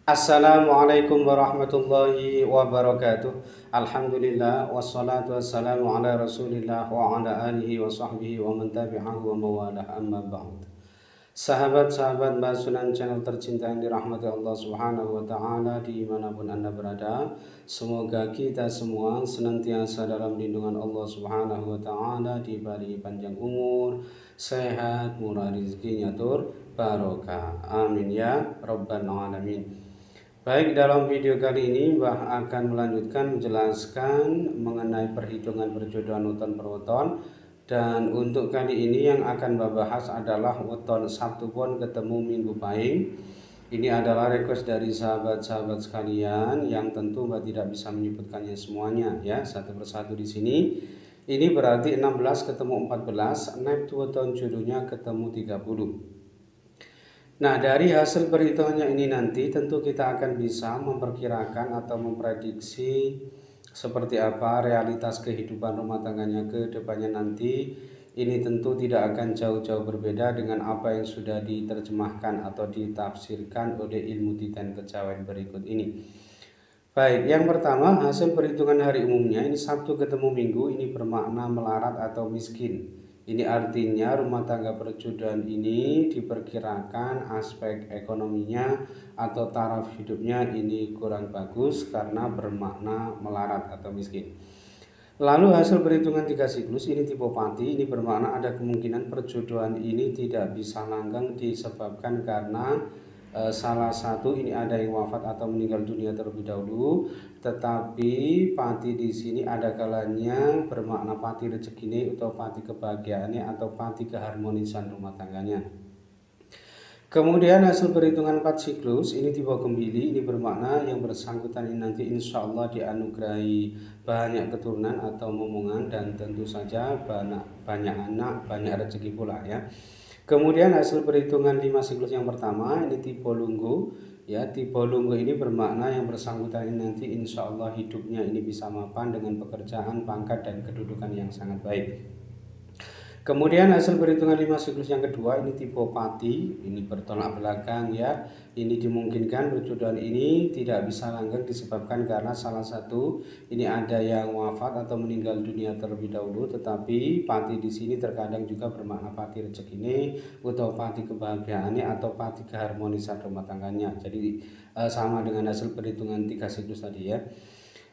Assalamualaikum warahmatullahi wabarakatuh. Alhamdulillah wassalatu wassalamu ala Rasulillah wa ala alihi wa sahbihi wa man tabi'ahu wa mawalah amma ba'd. Sahabat-sahabat Basunan channel tercinta yang dirahmati Allah Subhanahu wa taala dimanapun Anda berada, semoga kita semua senantiasa dalam lindungan Allah Subhanahu wa taala, diberi panjang umur, sehat, murah rezekinya tur barokah. Amin ya rabbal alamin. Baik, dalam video kali ini Mbah akan melanjutkan menjelaskan mengenai perhitungan perjodohan weton per weton. Dan untuk kali ini yang akan Mbah bahas adalah weton Sabtu pon ketemu Minggu Pahing. Ini adalah request dari sahabat-sahabat sekalian yang tentu Mbah tidak bisa menyebutkannya semuanya ya, satu persatu di sini. Ini berarti 16 ketemu 14, naib weton jodohnya ketemu 30. Nah, dari hasil perhitungannya ini nanti tentu kita akan bisa memperkirakan atau memprediksi seperti apa realitas kehidupan rumah tangganya ke depannya nanti. Ini tentu tidak akan jauh-jauh berbeda dengan apa yang sudah diterjemahkan atau ditafsirkan oleh ilmu titan kejawen berikut ini. Baik, yang pertama hasil perhitungan hari umumnya ini Sabtu ketemu Minggu ini bermakna melarat atau miskin. Ini artinya rumah tangga perjodohan ini diperkirakan aspek ekonominya atau taraf hidupnya ini kurang bagus karena bermakna melarat atau miskin. Lalu hasil perhitungan 3 siklus ini tipe pati, ini bermakna ada kemungkinan perjodohan ini tidak bisa langgeng disebabkan karena salah satu ini ada yang wafat atau meninggal dunia terlebih dahulu. Tetapi pati di sini ada kalanya bermakna pati rezekine atau pati kebahagiaannya atau pati keharmonisan rumah tangganya. Kemudian hasil perhitungan 4 siklus ini tipe kembili, ini bermakna yang bersangkutan ini nanti insya Allah dianugerahi banyak keturunan atau momongan dan tentu saja banyak anak, banyak rezeki pula ya. Kemudian hasil perhitungan 5 siklus yang pertama ini tipe lunggu ya, tipe lunggu ini bermakna yang bersangkutan ini nanti insya Allah hidupnya ini bisa mapan dengan pekerjaan, pangkat dan kedudukan yang sangat baik. Kemudian hasil perhitungan 5 siklus yang kedua ini tipe pati, ini bertolak belakang ya. Ini dimungkinkan perjodohan ini tidak bisa langgeng disebabkan karena salah satu ini ada yang wafat atau meninggal dunia terlebih dahulu, tetapi pati di sini terkadang juga bermakna pati rezekine atau pati kebahagiaannya atau pati keharmonisan rumah tangganya. Jadi sama dengan hasil perhitungan 3 siklus tadi ya.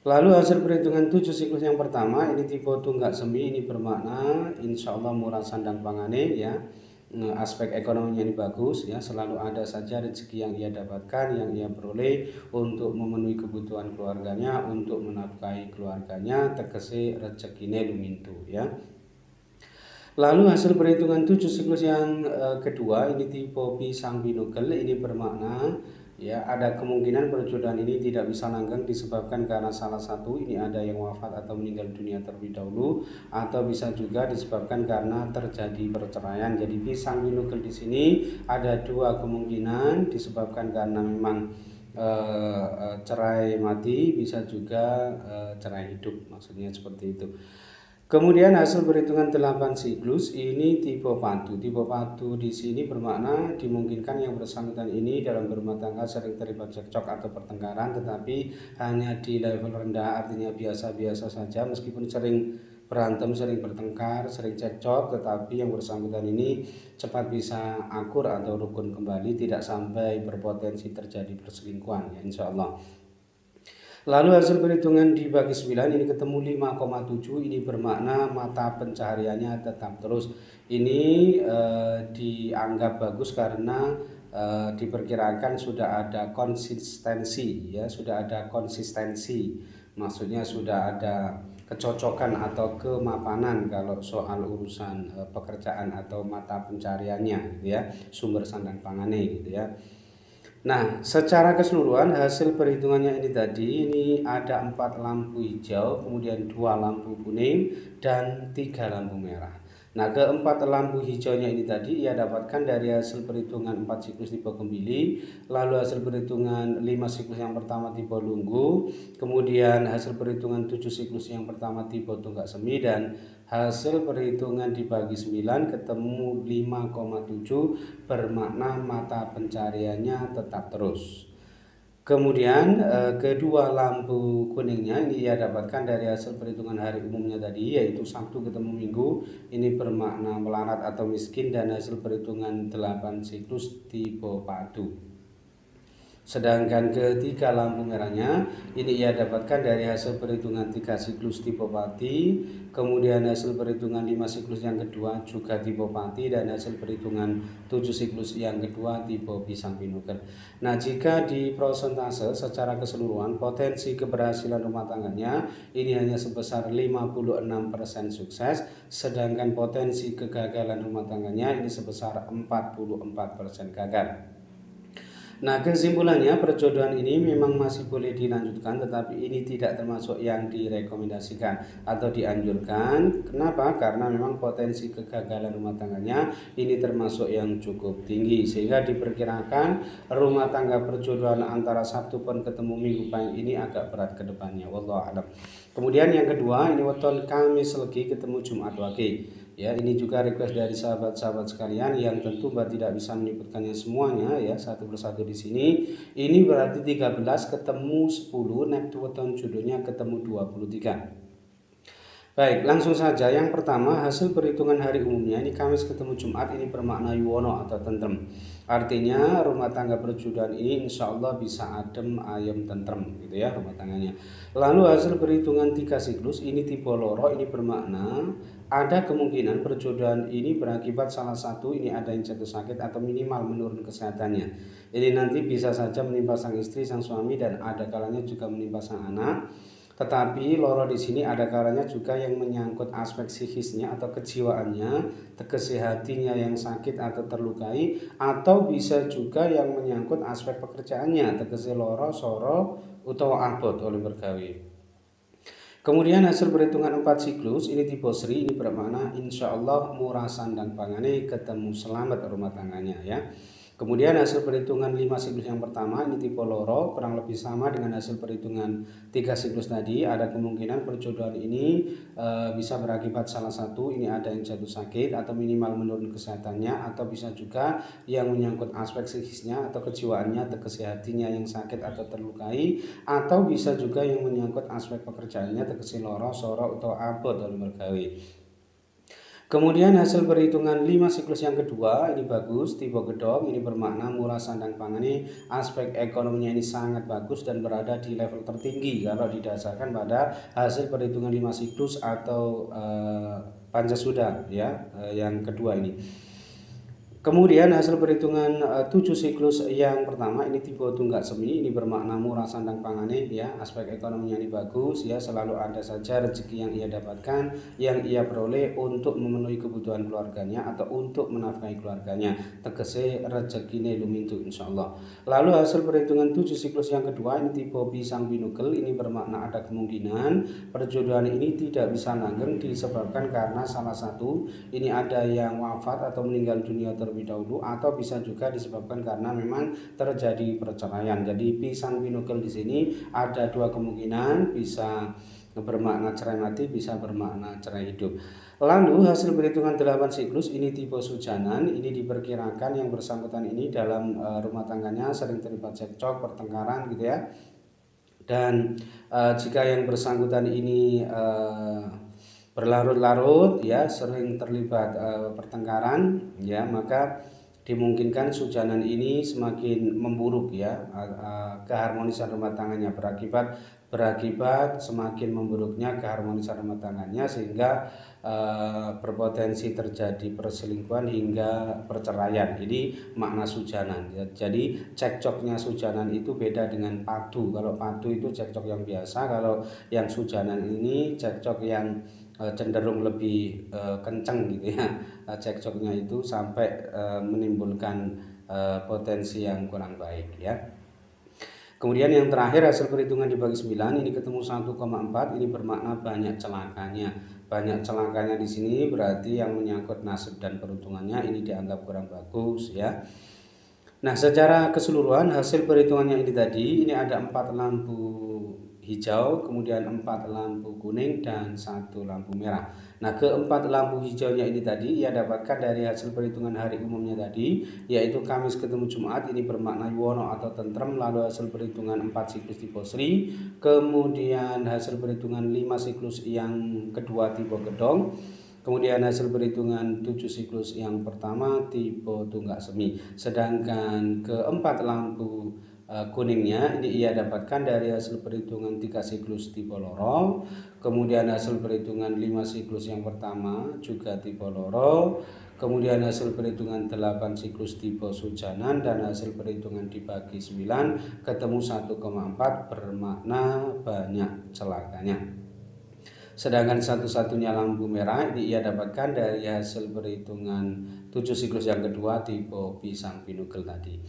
Lalu hasil perhitungan 7 siklus yang pertama ini tipe tunggak semi, ini bermakna insya Allah murah sandang pangane ya. Aspek ekonominya ini bagus ya, selalu ada saja rezeki yang ia dapatkan, yang ia peroleh untuk memenuhi kebutuhan keluarganya, untuk menafkahi keluarganya, tegese rezekine lumintu ya. Lalu hasil perhitungan 7 siklus yang kedua ini tipe pisang binugel, ini bermakna ya ada kemungkinan perjodohan ini tidak bisa langgeng disebabkan karena salah satu ini ada yang wafat atau meninggal dunia terlebih dahulu, atau bisa juga disebabkan karena terjadi perceraian. Jadi pisang binugel di sini ada dua kemungkinan, disebabkan karena memang cerai mati, bisa juga cerai hidup, maksudnya seperti itu. Kemudian hasil perhitungan 8 siklus ini tipe padu. Tipe padu di sini bermakna dimungkinkan yang bersangkutan ini dalam berumah tangga sering terlibat cekcok atau pertengkaran, tetapi hanya di level rendah, artinya biasa-biasa saja meskipun sering berantem, sering bertengkar, sering cekcok, tetapi yang bersangkutan ini cepat bisa akur atau rukun kembali, tidak sampai berpotensi terjadi perselingkuhan ya insya Allah. Lalu hasil perhitungan dibagi 9 ini ketemu 5,7, ini bermakna mata pencahariannya tetap terus. Ini dianggap bagus karena diperkirakan sudah ada konsistensi ya, sudah ada konsistensi. Maksudnya sudah ada kecocokan atau kemapanan kalau soal urusan pekerjaan atau mata pencariannya gitu ya, sumber sandang pangane gitu ya. Nah, secara keseluruhan hasil perhitungannya ini tadi ini ada 4 lampu hijau, kemudian 2 lampu kuning dan 3 lampu merah. Nah, keempat lampu hijaunya ini tadi ia dapatkan dari hasil perhitungan 4 siklus tipe kembili, lalu hasil perhitungan 5 siklus yang pertama tipe lunggu, kemudian hasil perhitungan 7 siklus yang pertama tipe tunggak semi, dan hasil perhitungan dibagi 9 ketemu 5,7 bermakna mata pencariannya tetap terus. Kemudian kedua lampu kuningnya ini ia dapatkan dari hasil perhitungan hari umumnya tadi, yaitu Sabtu ketemu Minggu, ini bermakna melarat atau miskin, dan hasil perhitungan 8 siklus tipe padu. Sedangkan ketiga lampu merahnya ini ia dapatkan dari hasil perhitungan 3 siklus tipe Pati, kemudian hasil perhitungan 5 siklus yang kedua juga tipe Pati, dan hasil perhitungan 7 siklus yang kedua tipe pisang binuker. Nah, jika di prosentase secara keseluruhan potensi keberhasilan rumah tangganya ini hanya sebesar 56% sukses, sedangkan potensi kegagalan rumah tangganya ini sebesar 44% gagal. Nah, kesimpulannya perjodohan ini memang masih boleh dilanjutkan, tetapi ini tidak termasuk yang direkomendasikan atau dianjurkan. Kenapa? Karena memang potensi kegagalan rumah tangganya ini termasuk yang cukup tinggi, sehingga diperkirakan rumah tangga perjodohan antara Sabtu pun ketemu Minggu pahing ini agak berat ke depannya. Wallahu a'lam. Kemudian yang kedua, ini weton Kamis Legi ketemu Jumat Wage. Ya, ini juga request dari sahabat-sahabat sekalian yang tentu Mbak tidak bisa menyebutkannya semuanya ya satu persatu di sini. Ini berarti 13 ketemu 10, neptu weton jodohnya ketemu 23. Baik, langsung saja. Yang pertama, hasil perhitungan hari umumnya ini Kamis ketemu Jumat ini bermakna yuwono atau tentrem. Artinya rumah tangga perjodohan ini insya Allah bisa adem, ayem, tentrem gitu ya rumah tangganya. Lalu hasil perhitungan 3 siklus ini tipe loro, ini bermakna ada kemungkinan perjodohan ini berakibat salah satu ini ada yang jatuh sakit atau minimal menurun kesehatannya. Jadi nanti bisa saja menimpa sang istri, sang suami, dan ada kalanya juga menimpa sang anak. Tetapi loro di sini ada kalanya juga yang menyangkut aspek psikisnya atau kejiwaannya, kesehatinya yang sakit atau terlukai, atau bisa juga yang menyangkut aspek pekerjaannya, tegese loro, soro, utawa abot oleh bergawe. Kemudian hasil perhitungan 4 siklus ini tipe Sri ini bermakna insya Allah murah sandang pangane ketemu selamat rumah tangganya ya. Kemudian hasil perhitungan 5 siklus yang pertama ini tipe loro kurang lebih sama dengan hasil perhitungan 3 siklus tadi. Ada kemungkinan perjodohan ini bisa berakibat salah satu ini ada yang jatuh sakit atau minimal menurun kesehatannya, atau bisa juga yang menyangkut aspek psikisnya atau kejiwaannya atau kesehatinya yang sakit atau terlukai, atau bisa juga yang menyangkut aspek pekerjaannya tegese loro, soro, atau abot dalam bergawe. Kemudian hasil perhitungan 5 siklus yang kedua ini bagus, tipe gedong ini bermakna murah sandang pangane, aspek ekonominya ini sangat bagus dan berada di level tertinggi kalau didasarkan pada hasil perhitungan 5 siklus atau Pancasuda ya, yang kedua ini. Kemudian hasil perhitungan 7 siklus yang pertama ini tipe tunggak semi ini bermakna murah sandang pangane ya, aspek ekonominya ini bagus ya, selalu ada saja rezeki yang ia dapatkan, yang ia peroleh untuk memenuhi kebutuhan keluarganya atau untuk menafkahi keluarganya, tegese rezekine lumintu insyaallah. Lalu hasil perhitungan 7 siklus yang kedua ini tipe pisang binukel ini bermakna ada kemungkinan perjodohan ini tidak bisa langgeng disebabkan karena salah satu ini ada yang wafat atau meninggal dunia terlebih dahulu, atau bisa juga disebabkan karena memang terjadi perceraian. Jadi pisang binukel di sini ada dua kemungkinan, bisa bermakna cerai mati, bisa bermakna cerai hidup. Lalu hasil perhitungan 8 siklus ini tipe sujanan, ini diperkirakan yang bersangkutan ini dalam rumah tangganya sering terlibat cekcok, pertengkaran gitu ya. Dan jika yang bersangkutan ini berlarut-larut ya, sering terlibat pertengkaran ya, maka dimungkinkan sujanan ini semakin memburuk ya, keharmonisan rumah tangganya berakibat semakin memburuknya keharmonisan rumah tangganya, sehingga berpotensi terjadi perselingkuhan hingga perceraian. Ini makna sujanan ya. Jadi cekcoknya sujanan itu beda dengan padu. Kalau padu itu cekcok yang biasa, kalau yang sujanan ini cekcok yang cenderung lebih kencang gitu ya, cekcoknya itu sampai menimbulkan potensi yang kurang baik ya. Kemudian yang terakhir hasil perhitungan dibagi 9 ini ketemu 1,4 ini bermakna banyak celakanya. Banyak celakanya di sini berarti yang menyangkut nasib dan peruntungannya ini dianggap kurang bagus ya. Nah, secara keseluruhan hasil perhitungannya ini tadi ini ada 4 lampu hijau, kemudian 4 lampu kuning, dan 1 lampu merah. Nah, keempat lampu hijaunya ini tadi ia dapatkan dari hasil perhitungan hari umumnya tadi, yaitu Kamis ketemu Jumat, ini bermakna yuwono atau tentrem, lalu hasil perhitungan 4 siklus tipe Sri, kemudian hasil perhitungan 5 siklus yang kedua tipe Gedong, kemudian hasil perhitungan 7 siklus yang pertama tipe Tunggak Semi. Sedangkan keempat lampu kuningnya ini ia dapatkan dari hasil perhitungan 3 siklus tipe Loro, kemudian hasil perhitungan 5 siklus yang pertama juga tipe Loro, kemudian hasil perhitungan 8 siklus tipe Sujanan, dan hasil perhitungan dibagi 9 ketemu 1,4 bermakna banyak celakanya. Sedangkan satu-satunya lampu merah ini ia dapatkan dari hasil perhitungan 7 siklus yang kedua tipe Pisang Pinugel tadi.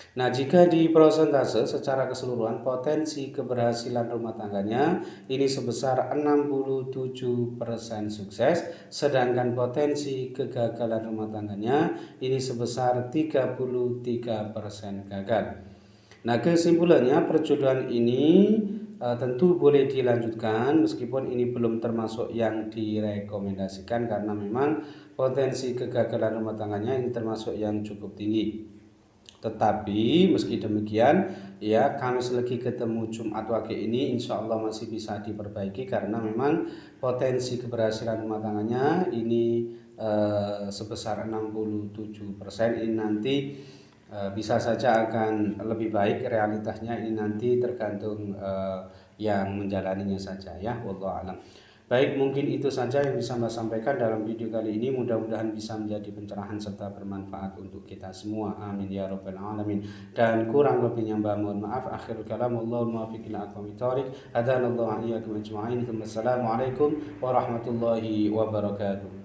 Nah, jika di prosentase secara keseluruhan potensi keberhasilan rumah tangganya ini sebesar 67% sukses, sedangkan potensi kegagalan rumah tangganya ini sebesar 33% gagal. Nah, kesimpulannya perjodohan ini tentu boleh dilanjutkan meskipun ini belum termasuk yang direkomendasikan karena memang potensi kegagalan rumah tangganya ini termasuk yang cukup tinggi. Tetapi meski demikian ya, Kamis Legi ketemu Jumat Wage ini insya Allah masih bisa diperbaiki karena memang potensi keberhasilan rumah tangganya ini sebesar 67%. Ini nanti bisa saja akan lebih baik, realitasnya ini nanti tergantung yang menjalaninya saja ya, wallahu a'lam. Baik, mungkin itu saja yang bisa saya sampaikan dalam video kali ini. Mudah-mudahan bisa menjadi pencerahan serta bermanfaat untuk kita semua. Amin ya rabbal alamin. Dan kurang lebihnya mohon maaf. Akhirul kalam, Allahul muwaffiq ila aqwamit thoriq. Hadanallahu wa iyyakum ajma'in. Wassalamualaikum warahmatullahi wabarakatuh.